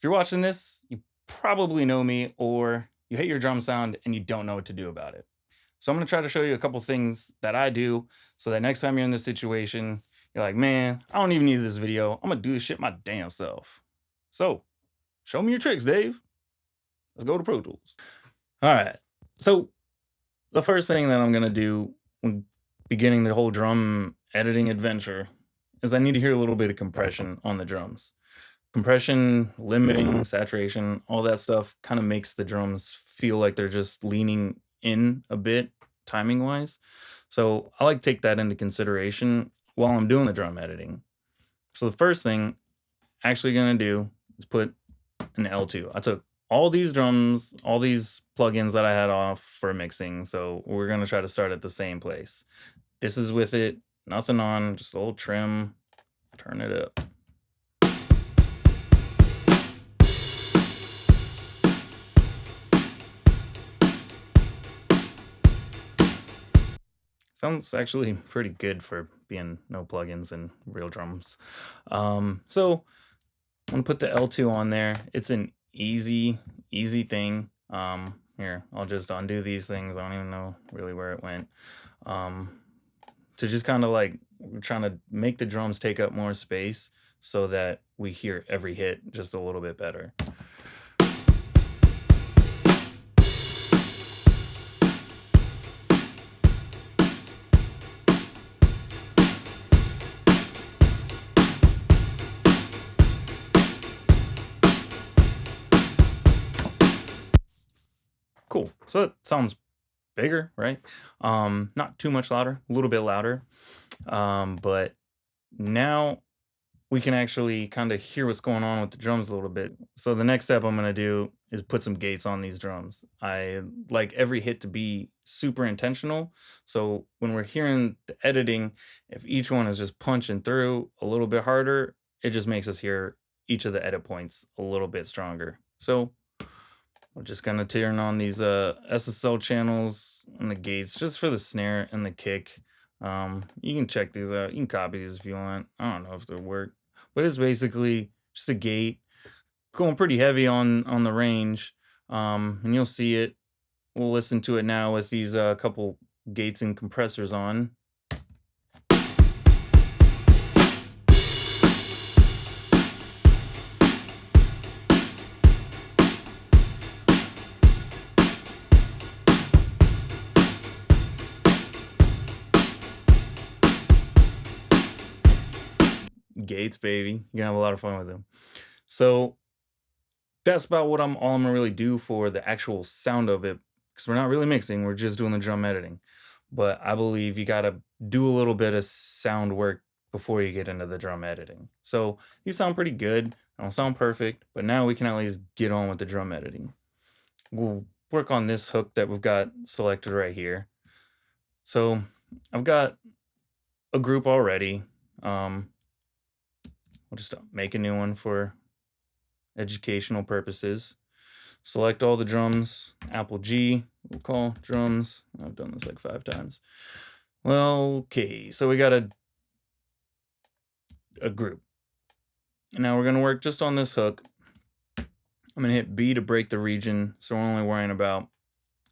If you're watching this, you probably know me or you hate your drum sound and you don't know what to do about it. So I'm going to try to show you a couple things that I do so that next time you're in this situation, you're like, man, I don't even need this video. I'm going to do this shit my damn self. So show me your tricks, Dave. Let's go to Pro Tools. All right. So the first thing that I'm going to do when beginning the whole drum editing adventure is I need to hear a little bit of compression on the drums. Compression, limiting, saturation, all that stuff kind of makes the drums feel like they're just leaning in a bit timing wise. So I like to take that into consideration while I'm doing the drum editing. So the first thing I'm actually going to do is put an L2. I took all these drums, all these plugins that I had off for mixing. So we're going to try to start at the same place. This is with it, nothing on, just a little trim, turn it up. Sounds actually pretty good for being no plugins and real drums. So I'm gonna put the L2 on there. It's an easy thing. Here, I'll just undo these things. I don't even know really where it went. To just kind of like, we're trying to make the drums take up more space so that we hear every hit just a little bit better. Cool. So that sounds bigger, right? Not too much louder, a little bit louder. But now we can actually kind of hear what's going on with the drums a little bit. So the next step I'm going to do is put some gates on these drums. I like every hit to be super intentional. So when we're hearing the editing, if each one is just punching through a little bit harder, it just makes us hear each of the edit points a little bit stronger. So we're just gonna turn on these SSL channels and the gates just for the snare and the kick. You can check these out. You can copy these if you want. I don't know if they'll work, but it's basically just a gate going pretty heavy on the range. And you'll see it. We'll listen to it now with these couple gates and compressors on. Gates, baby. You're gonna have a lot of fun with them. So that's about what all I'm gonna really do for the actual sound of it, because we're not really mixing, we're just doing the drum editing. But I believe you gotta do a little bit of sound work before you get into the drum editing. So these sound pretty good. I don't sound perfect, but now we can at least get on with the drum editing. We'll work on this hook that we've got selected right here. So I've got a group already. We'll just make a new one for educational purposes. Select all the drums, Apple G, we'll call drums. I've done this like 5 times. Well, okay, so we got a group. And now we're gonna work just on this hook. I'm gonna hit B to break the region, so we're only worrying about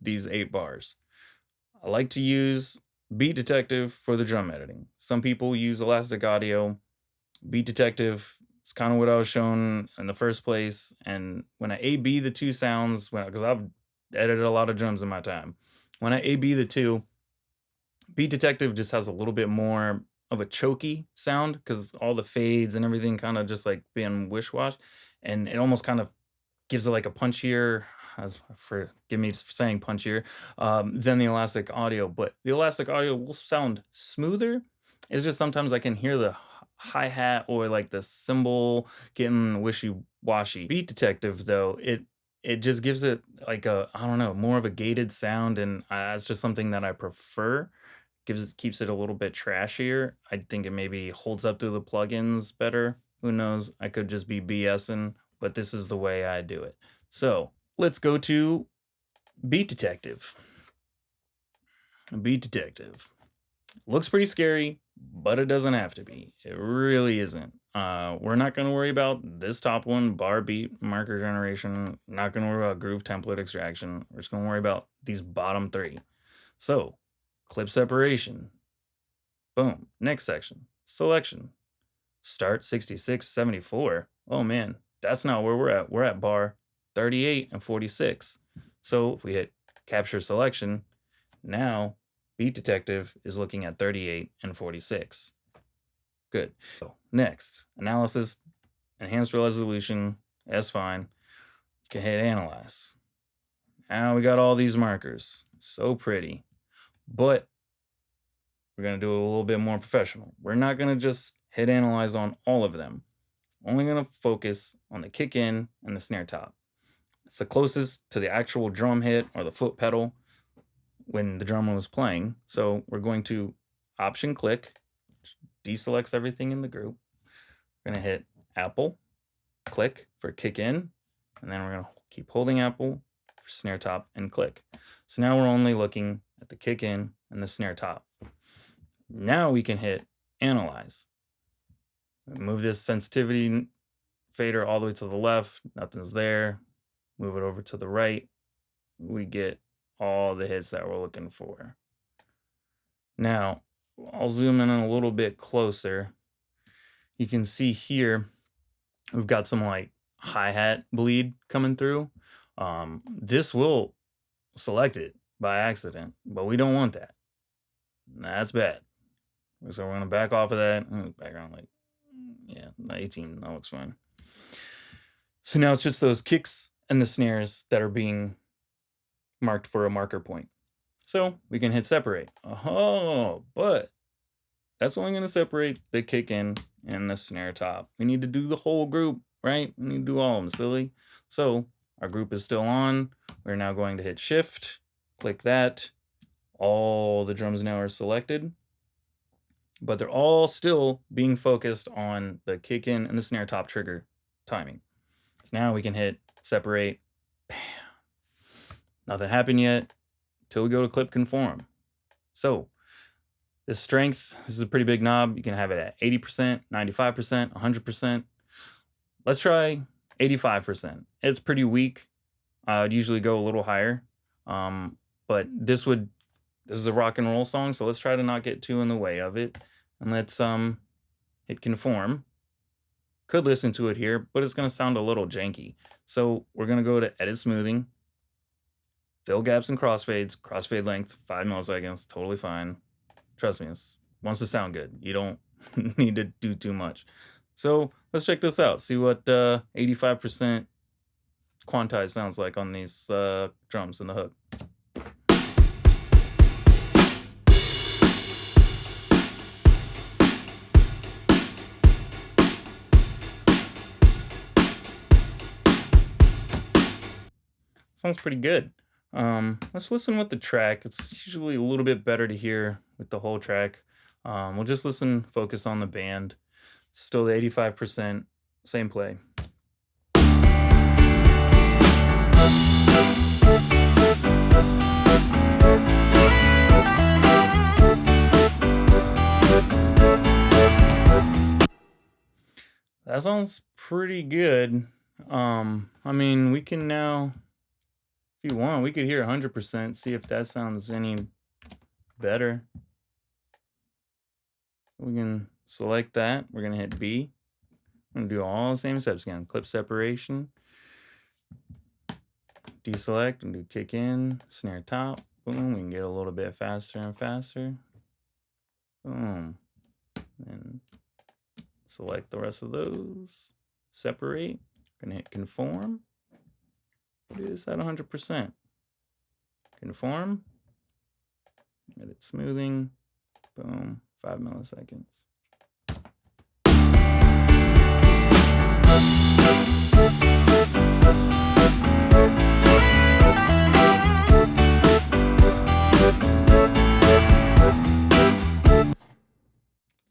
these 8 bars. I like to use Beat Detective for the drum editing. Some people use Elastic Audio. Beat Detective is kind of what I was shown in the first place. And when I A/B the two sounds, because I've edited a lot of drums in my time, when I A/B the two, Beat Detective just has a little bit more of a choky sound because all the fades and everything kind of just like being wish-wash, and it almost kind of gives it like a punchier, as forgive me for saying punchier, than the Elastic Audio. But the Elastic Audio will sound smoother. It's just sometimes I can hear the hi-hat or like the cymbal getting wishy-washy. Beat Detective though, it just gives it like a, I don't know, more of a gated sound, and it's just something that I prefer. Keeps it a little bit trashier. I think it maybe holds up to the plugins better. Who knows? I could just be BSing, but this is the way I do it. So let's go to Beat Detective. Beat Detective looks pretty scary, but it doesn't have to be. It really isn't. We're not going to worry about this top one, bar beat, marker generation. Not going to worry about groove template extraction. We're just going to worry about these bottom three. So, clip separation. Boom. Next section. Selection. Start 66, 74. Oh man, that's not where we're at. We're at bar 38 and 46. So if we hit capture selection, now Beat Detective is looking at 38 and 46. Good. So next, analysis, enhanced resolution, that's fine. You can hit analyze. Now we got all these markers. So pretty. But we're going to do it a little bit more professional. We're not going to just hit analyze on all of them. Only going to focus on the kick in and the snare top. It's the closest to the actual drum hit or the foot pedal when the drummer was playing. So we're going to option click, deselects everything in the group. We're going to hit Apple, click for kick in, and then we're going to keep holding Apple for snare top and click. So now we're only looking at the kick in and the snare top. Now we can hit analyze. Move this sensitivity fader all the way to the left. Nothing's there. Move it over to the right. We get all the hits that we're looking for. Now, I'll zoom in a little bit closer. You can see here, we've got some like hi-hat bleed coming through. This will select it by accident, but we don't want that. That's bad. So we're gonna back off of that. Background like, yeah, 18, that looks fine. So now it's just those kicks and the snares that are being marked for a marker point. So we can hit separate. Oh, but that's only gonna separate the kick in and the snare top. We need to do the whole group, right? We need to do all of them, silly. So our group is still on. We're now going to hit shift, click that. All the drums now are selected, but they're all still being focused on the kick in and the snare top trigger timing. So now we can hit separate, bam. Nothing happened yet till we go to clip conform. So this strength, this is a pretty big knob. You can have it at 80%, 95%, 100%. Let's try 85%. It's pretty weak. I'd usually go a little higher, but this is a rock and roll song, so let's try to not get too in the way of it. And let's hit conform. Could listen to it here, but it's gonna sound a little janky. So we're gonna go to edit smoothing, fill gaps and crossfades, crossfade length, 5 milliseconds, totally fine. Trust me, it wants to sound good. You don't need to do too much. So let's check this out. See what 85% quantized sounds like on these drums and the hook. Sounds pretty good. Let's listen with the track. It's usually a little bit better to hear with the whole track. We'll just focus on the band. Still the 85%, same play. That sounds pretty good. I mean, we can now, if you want, we could hear 100%, see if that sounds any better. We can select that. We're going to hit B. I'm going to do all the same steps again. Clip separation. Deselect and do kick in, snare top. Boom. We can get a little bit faster and faster. Boom. And select the rest of those. Separate. Going to hit conform. Do this at 100%. Conform. Edit smoothing. Boom. 5 milliseconds.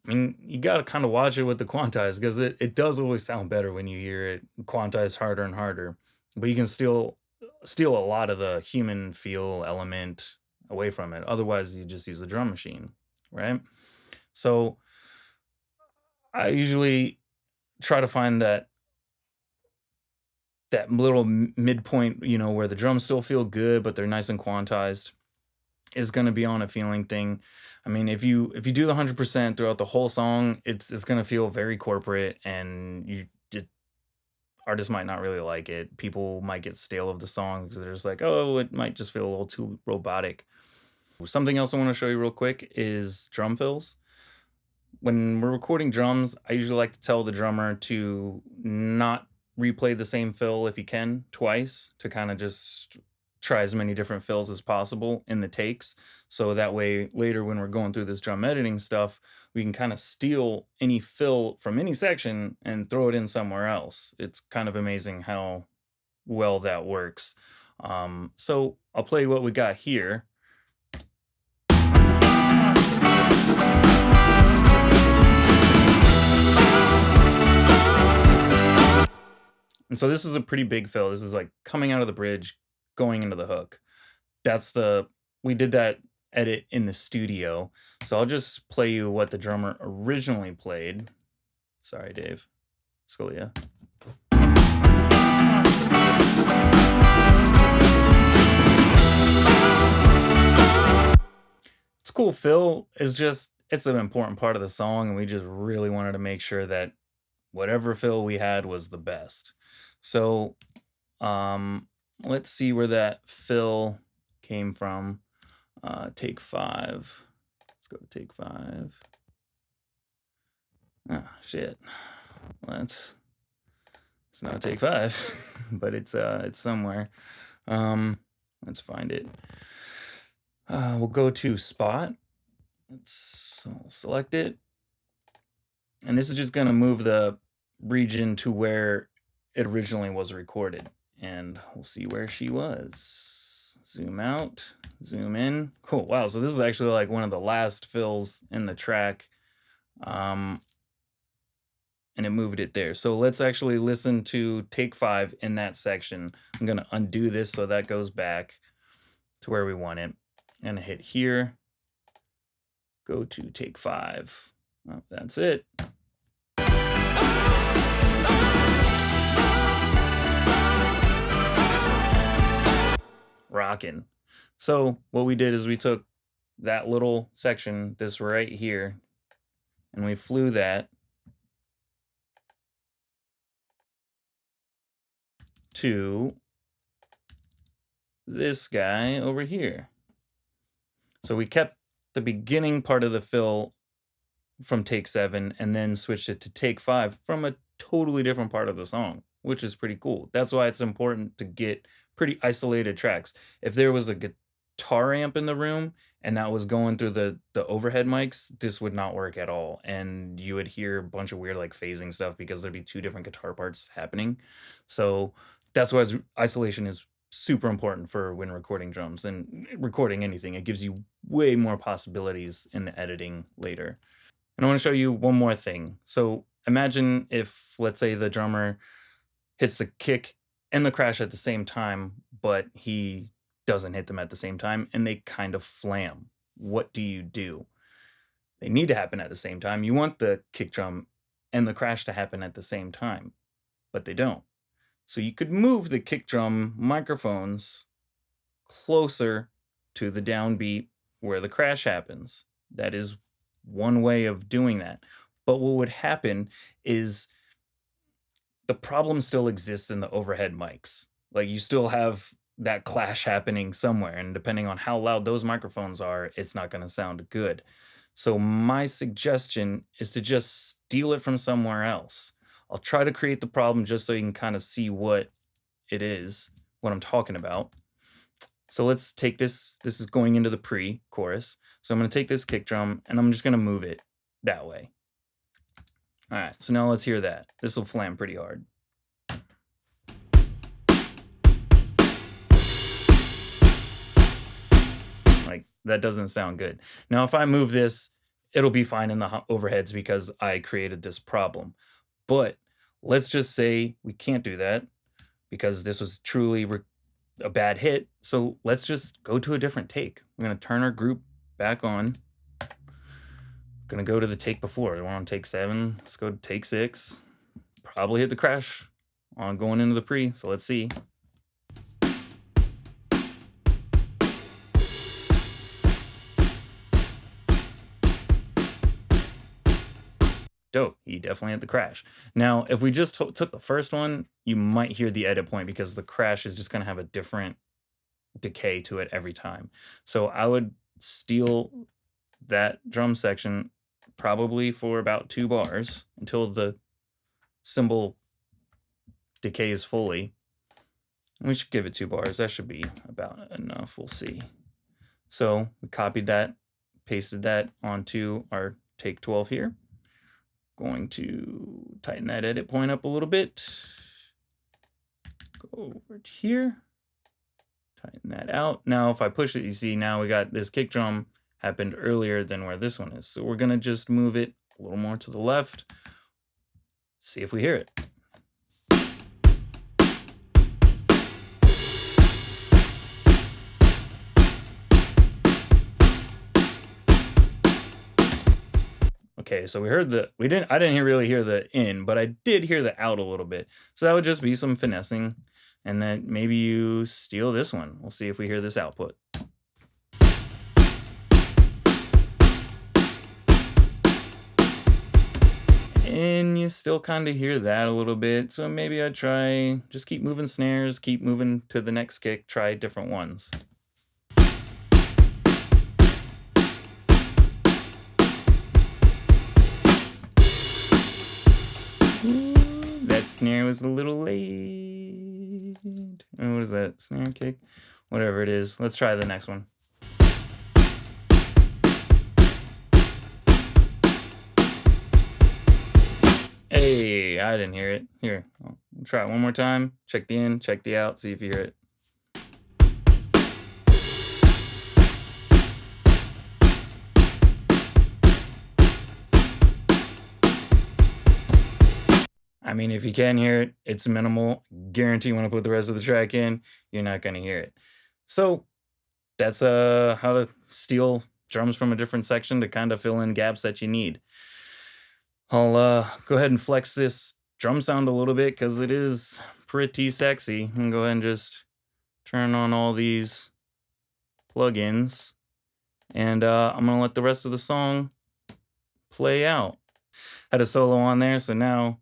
I mean, you got to kind of watch it with the quantize because it does always sound better when you hear it quantized harder and harder. But you can still steal a lot of the human feel element away from it. Otherwise, you just use a drum machine, right? So I usually try to find that little midpoint, where the drums still feel good, but they're nice and quantized, is gonna be on a feeling thing. I mean, if you do the 100% throughout the whole song, it's gonna feel very corporate, and you just artists might not really like it. People might get stale of the song because they're just like, oh, it might just feel a little too robotic. Something else I want to show you real quick is drum fills. When we're recording drums, I usually like to tell the drummer to not replay the same fill if he can twice, to kind of just try as many different fills as possible in the takes. So that way later when we're going through this drum editing stuff, we can kind of steal any fill from any section and throw it in somewhere else. It's kind of amazing how well that works. So I'll play what we got here. And so this is a pretty big fill. This is like coming out of the bridge, going into the hook. We did that edit in the studio. So I'll just play you what the drummer originally played. Sorry, Dave. Scalia. It's cool fill. It's an important part of the song, and we just really wanted to make sure that whatever fill we had was the best. So let's see where that fill came from. Take 5. Let's go to take 5. Ah, shit. It's not take 5, but it's somewhere. Let's find it. We'll go to spot. Let's select it. And this is just going to move the region to where it originally was recorded. And we'll see where she was. Zoom out, zoom in. Cool. Wow. So this is actually like one of the last fills in the track. And it moved it there. So let's actually listen to take 5 in that section. I'm going to undo this so that goes back to where we want it. And hit here. Go to take 5. Oh, that's it. Rockin'. So what we did is we took that little section, this right here, and we flew that to this guy over here. So we kept the beginning part of the fill from take 7 and then switched it to take 5 from a totally different part of the song, which is pretty cool. That's why it's important to get pretty isolated tracks. If there was a guitar amp in the room and that was going through the overhead mics, this would not work at all. And you would hear a bunch of weird like phasing stuff because there'd be 2 different guitar parts happening. So that's why isolation is super important for when recording drums and recording anything. It gives you way more possibilities in the editing later. And I want to show you one more thing. So imagine if, let's say, the drummer hits the kick and the crash at the same time, but he doesn't hit them at the same time and they kind of flam. What do? They need to happen at the same time. You want the kick drum and the crash to happen at the same time, but they don't. So you could move the kick drum microphones closer to the downbeat where the crash happens. That is one way of doing that. But what would happen is the problem still exists in the overhead mics. Like you still have that clash happening somewhere, and depending on how loud those microphones are, it's not going to sound good. So my suggestion is to just steal it from somewhere else. I'll try to create the problem just so you can kind of see what it is, what I'm talking about. So let's take this. This is going into the pre-chorus. So I'm going to take this kick drum and I'm just going to move it that way. All right, so now let's hear that. This will flam pretty hard. Like, that doesn't sound good. Now, if I move this, it'll be fine in the overheads because I created this problem. But let's just say we can't do that because this was truly a bad hit. So let's just go to a different take. We're going to turn our group back on. Going to go to the take before. We're on take 7. Let's go to take 6. probably hit the crash on going into the pre, so let's see. Dope, he definitely hit the crash. Now, if we just took the first one, you might hear the edit point because the crash is just gonna have a different decay to it every time. So I would steal that drum section probably for about 2 bars until the cymbal decays fully. We should give it 2 bars. That should be about enough. We'll see. So we copied that, pasted that onto our take 12 here. Going to tighten that edit point up a little bit. Go over to here. Tighten that out. Now, if I push it, you see now we got this kick drum happened earlier than where this one is. So we're gonna just move it a little more to the left. See if we hear it. Okay, so we heard I didn't really hear the in, but I did hear the out a little bit. So that would just be some finessing. And then maybe you steal this one. We'll see if we hear this output. And you still kind of hear that a little bit. So maybe I'd try, just keep moving snares, keep moving to the next kick, try different ones. That snare was a little late. Oh, what is that? Snare kick? Whatever it is. Let's try the next one. Hey, I didn't hear it. Here, I'll try it one more time. Check the in, check the out, see if you hear it. I mean, if you can hear it, it's minimal. Guarantee when I put the rest of the track in, you're not gonna hear it. So that's how to steal drums from a different section to kind of fill in gaps that you need. I'll go ahead and flex this drum sound a little bit because it is pretty sexy. And go ahead and just turn on all these plugins. And I'm gonna let the rest of the song play out. Had a solo on there, so now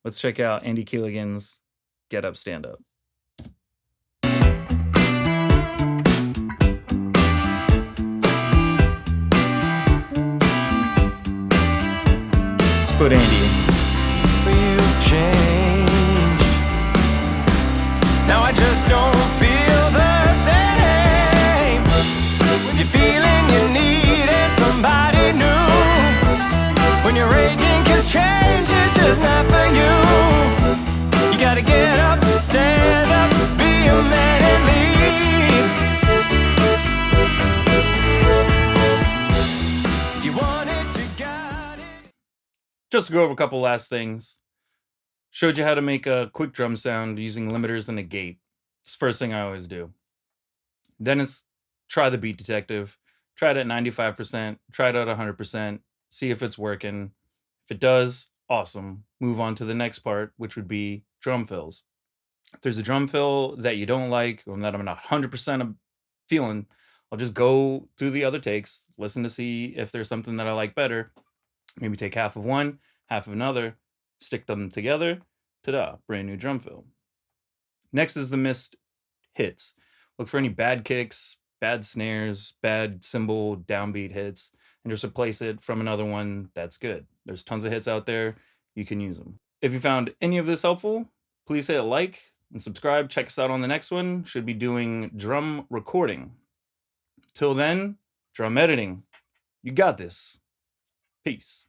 let's check out Andy Keeligans' Get Up, Stand Up. Let's put Andy in. You've changed. Now I just don't feel the same. With you feeling you needed somebody new. When you're raging 'cause change is just not for you. You gotta get up, stand up, be a man and lead. If you want it, you got it. Just to go over a couple last things. Showed you how to make a quick drum sound using limiters and a gate. It's the first thing I always do. Then it's try the beat detective. Try it at 95%, try it at 100%, see if it's working. If it does, awesome. Move on to the next part, which would be drum fills. If there's a drum fill that you don't like, or that I'm not 100% feeling, I'll just go through the other takes, listen to see if there's something that I like better. Maybe take half of one, half of another, stick them together, ta-da, brand new drum fill. Next is the missed hits. Look for any bad kicks, bad snares, bad cymbal downbeat hits, and just replace it from another one that's good. There's tons of hits out there. You can use them. If you found any of this helpful, please hit like and subscribe. Check us out on the next one. Should be doing drum recording. Till then, drum editing. You got this. Peace.